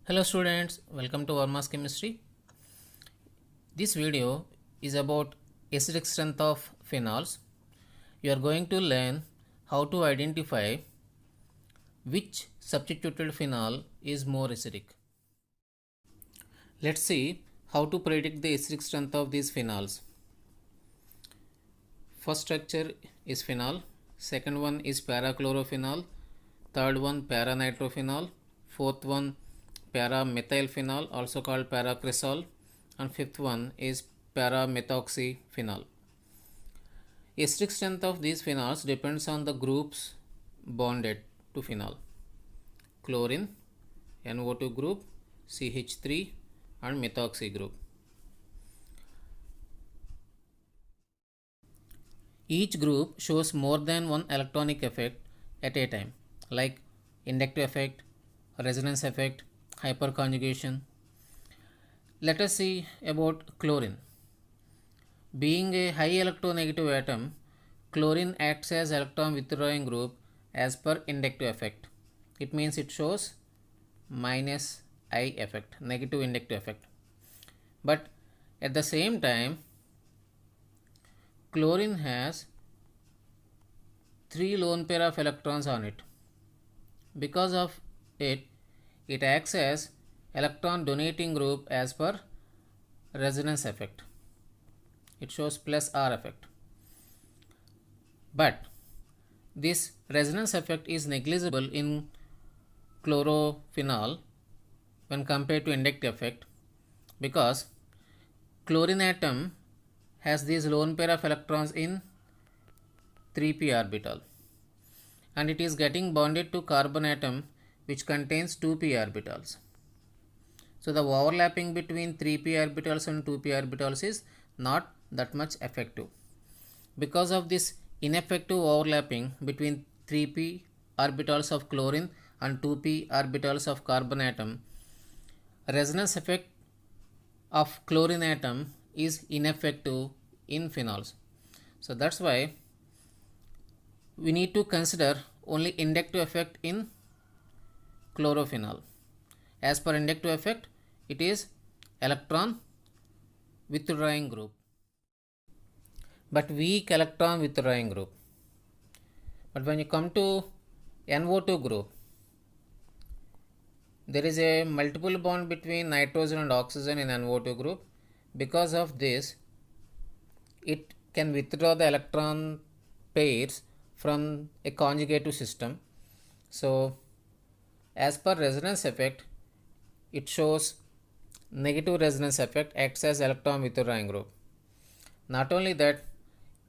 Hello students, welcome to Varma's Chemistry. This video is about acidic strength of phenols. You are going to learn how to identify which substituted phenol is more acidic. Let's see how to predict the acidic strength of these phenols. First structure is phenol, second one is parachlorophenol, third one paranitrophenol, fourth one para-methylphenol, also called paracresol, and fifth one is para-methoxyphenol. Acidic strength of these phenols depends on the groups bonded to phenol. Chlorine, NO2 group, CH3 and methoxy group. Each group shows more than one electronic effect at a time, like inductive effect, resonance effect, hyperconjugation. Let us see about chlorine. Being a high electronegative atom, chlorine acts as electron withdrawing group as per inductive effect. It means it shows minus I effect, negative inductive effect. But at the same time, chlorine has 3 lone pair of electrons on it. Because of it acts as electron donating group as per resonance effect. It shows plus R effect. But this resonance effect is negligible in chlorophenol when compared to inductive effect, because chlorine atom has these lone pair of electrons in 3p orbital, and it is getting bonded to carbon atom which contains 2p orbitals. So the overlapping between 3p orbitals and 2p orbitals is not that much effective. Because of this ineffective overlapping between 3p orbitals of chlorine and 2p orbitals of carbon atom, resonance effect of chlorine atom is ineffective in phenols. So that's why we need to consider only inductive effect in chlorophenol. As per inductive effect, it is electron withdrawing group, but weak electron withdrawing group. But when you come to NO2 group, there is a multiple bond between nitrogen and oxygen in NO2 group. Because of this, it can withdraw the electron pairs from a conjugative system. So as per resonance effect, it shows negative resonance effect, acts as electron withdrawing group. Not only that,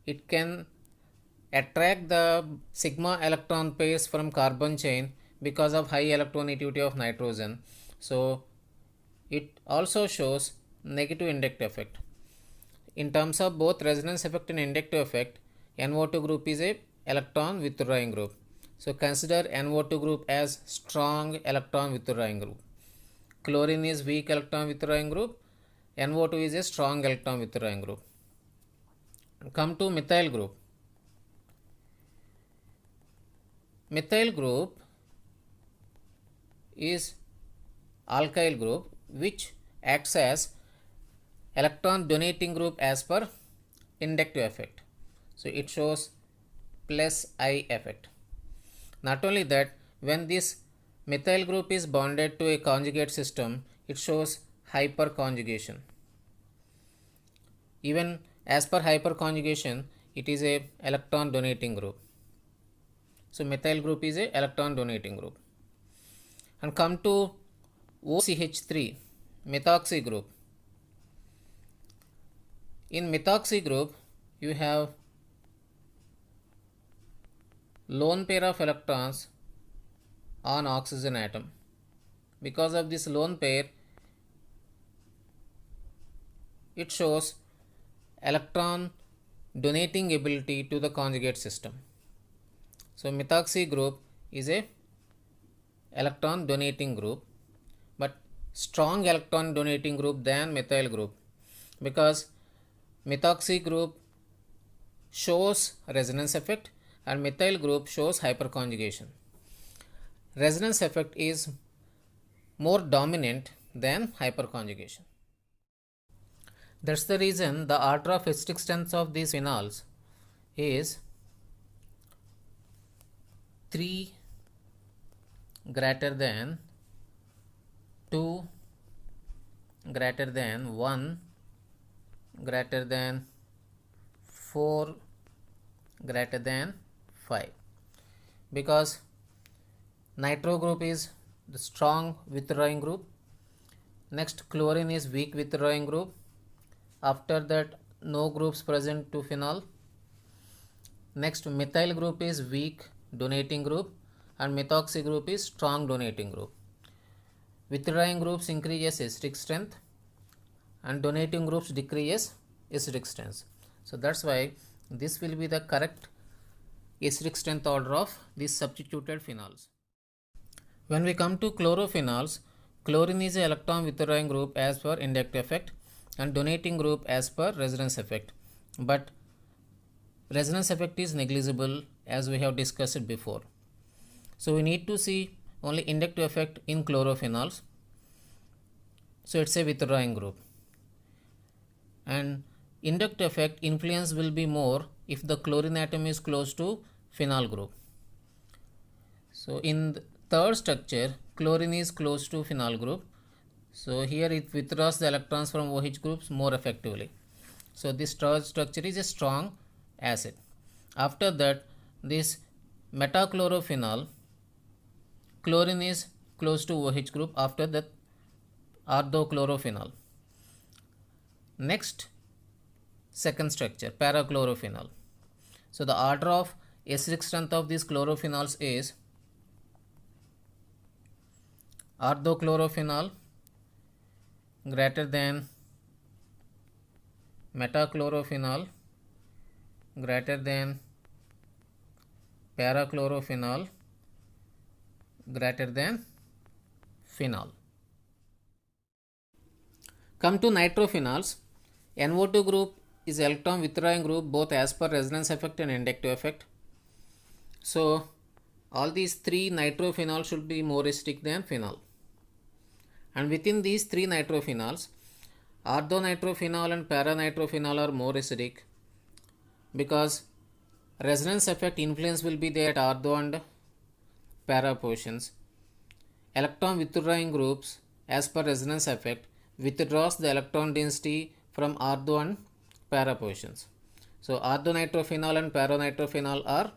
it can attract the sigma electron pairs from carbon chain because of high electronegativity of nitrogen. So it also shows negative inductive effect. In terms of both resonance effect and inductive effect, NO2 group is a electron withdrawing group. So consider NO2 group as strong electron withdrawing group. Chlorine is weak electron withdrawing group. NO2 is a strong electron withdrawing group. Come to methyl group. Methyl group is alkyl group which acts as electron donating group as per inductive effect. So it shows plus I effect. Not only that, when this methyl group is bonded to a conjugate system, it shows hyperconjugation. Even as per hyperconjugation, it is a electron donating group. So methyl group is a electron donating group. And come to OCH3, methoxy group. In methoxy group, you have lone pair of electrons on oxygen atom. Because of this lone pair, it shows electron donating ability to the conjugate system. So methoxy group is a electron donating group, but strong electron donating group than methyl group, because methoxy group shows resonance effect and methyl group shows hyperconjugation. Resonance effect is more dominant than hyperconjugation. That's the reason the order of acidic strength of these phenols is 3 greater than 2 greater than 1 greater than 4 greater than 5, because nitro group is the strong withdrawing group, next chlorine is weak withdrawing group, after that no groups present to phenol, next methyl group is weak donating group, and methoxy group is strong donating group. Withdrawing groups increases acidic strength and donating groups decreases acidic strength. So that's why this will be the correct acidic strength order of these substituted phenols. When we come to chlorophenols, chlorine is an electron withdrawing group as per inductive effect and donating group as per resonance effect. But resonance effect is negligible as we have discussed it before. So we need to see only inductive effect in chlorophenols. So it's a withdrawing group. And inductive effect influence will be more if the chlorine atom is close to phenol group. So in the third structure, chlorine is close to phenol group. So here it withdraws the electrons from OH groups more effectively. So this third structure is a strong acid. After that, this metachlorophenol, chlorine is close to OH group, after that orthochlorophenol. Next, second structure, parachlorophenol. So the order of acidic strength of these chlorophenols is orthochlorophenol greater than metachlorophenol greater than parachlorophenol greater than phenol. Come to nitrophenols. NO2 group is electron withdrawing group both as per resonance effect and inductive effect. So all these three nitrophenols should be more acidic than phenol. And within these three nitrophenols, orthonitrophenol and paranitrophenol are more acidic, because resonance effect influence will be there at ortho and para portions. Electron withdrawing groups as per resonance effect withdraws the electron density from ortho and para portions. So orthonitrophenol and paranitrophenol are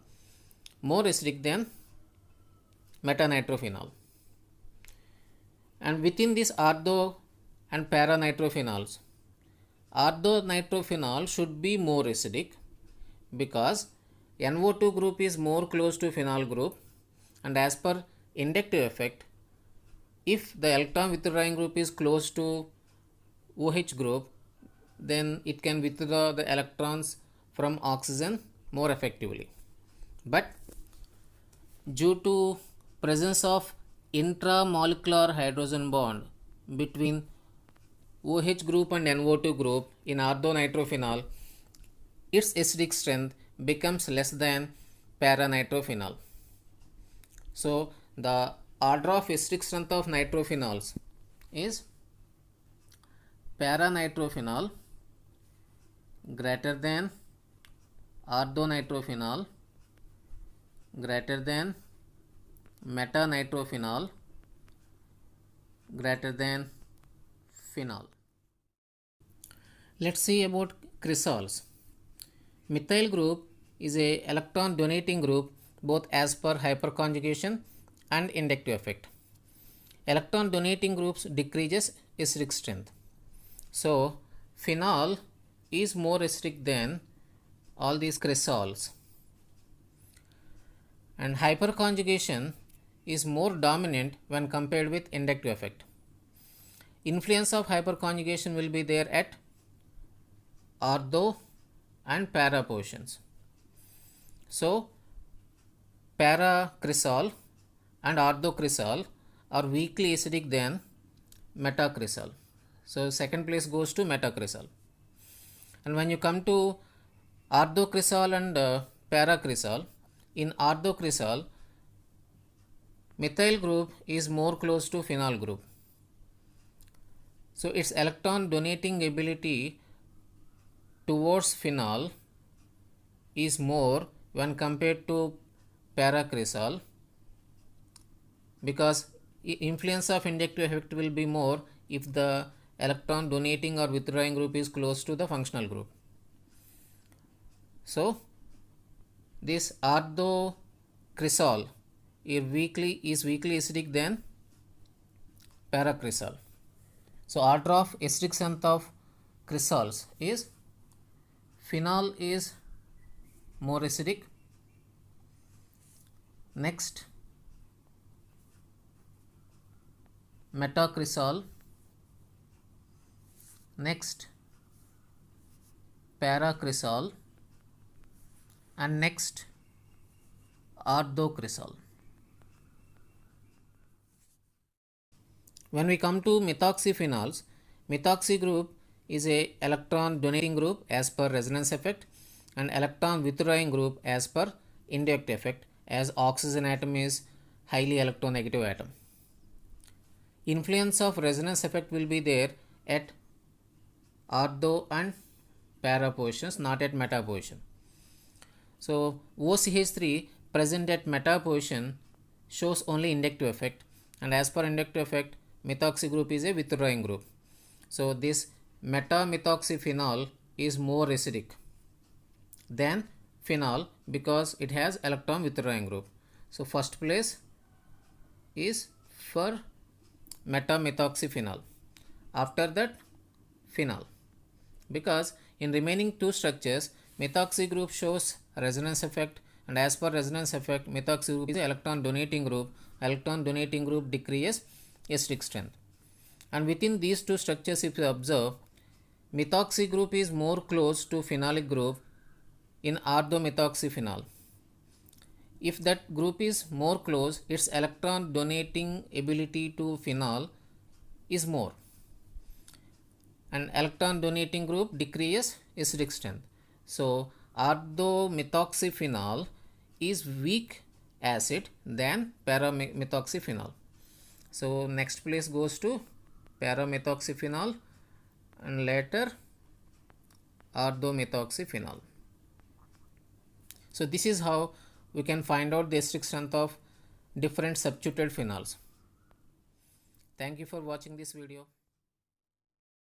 more acidic than metanitrophenol. And within this ortho and paranitrophenols, orthonitrophenol should be more acidic, because NO2 group is more close to phenol group, and as per inductive effect, if the electron withdrawing group is close to OH group, then it can withdraw the electrons from oxygen more effectively. But due to presence of intramolecular hydrogen bond between OH group and NO2 group in orthonitrophenol, its acidic strength becomes less than paranitrophenol. So the order of acidic strength of nitrophenols is paranitrophenol greater than orthonitrophenol greater than metanitrophenol greater than phenol. Let's see about crisols. Methyl group is a electron donating group both as per hyperconjugation and inductive effect. Electron donating groups decreases acidic strength. So phenol is more acidic than all these crisols, and hyperconjugation is more dominant when compared with inductive effect. Influence of hyperconjugation will be there at ortho and para portions. So paracrisol and orthocrisol are weakly acidic than metacrisol. So second place goes to metacrisol. And when you come to orthocrisol and paracrisol, in orthocrisol, methyl group is more close to phenol group, So its electron donating ability towards phenol is more when compared to paracresol, because influence of inductive effect will be more if the electron donating or withdrawing group is close to the functional group. So this ardocresol is weakly acidic than paracresol. So order of acidic strength of cresols is phenol is more acidic, next metacresol, next paracresol, and next ardocresol. When we come to methoxyphenols, methoxy group is a electron donating group as per resonance effect and electron withdrawing group as per inductive effect, as oxygen atom is highly electronegative atom. Influence of resonance effect will be there at ortho and para positions, not at meta position. So OCH3 present at meta position shows only inductive effect, and as per inductive effect methoxy group is a withdrawing group. So this meta-methoxyphenol is more acidic than phenol because it has electron withdrawing group. So first place is for meta-methoxyphenol, after that phenol, because in remaining two structures methoxy group shows resonance effect, and as per resonance effect methoxy group is electron donating group. Electron donating group decreases acidic strength, and within these two structures if you observe, methoxy group is more close to phenolic group in orthomethoxyphenol. If that group is more close, its electron donating ability to phenol is more, and electron donating group decreases acidic strength. So orthomethoxyphenol is weak acid than paramethoxyphenol. So next place goes to paramethoxyphenol and later orthomethoxyphenol. So this is how we can find out the acidic strength of different substituted phenols. Thank you for watching this video.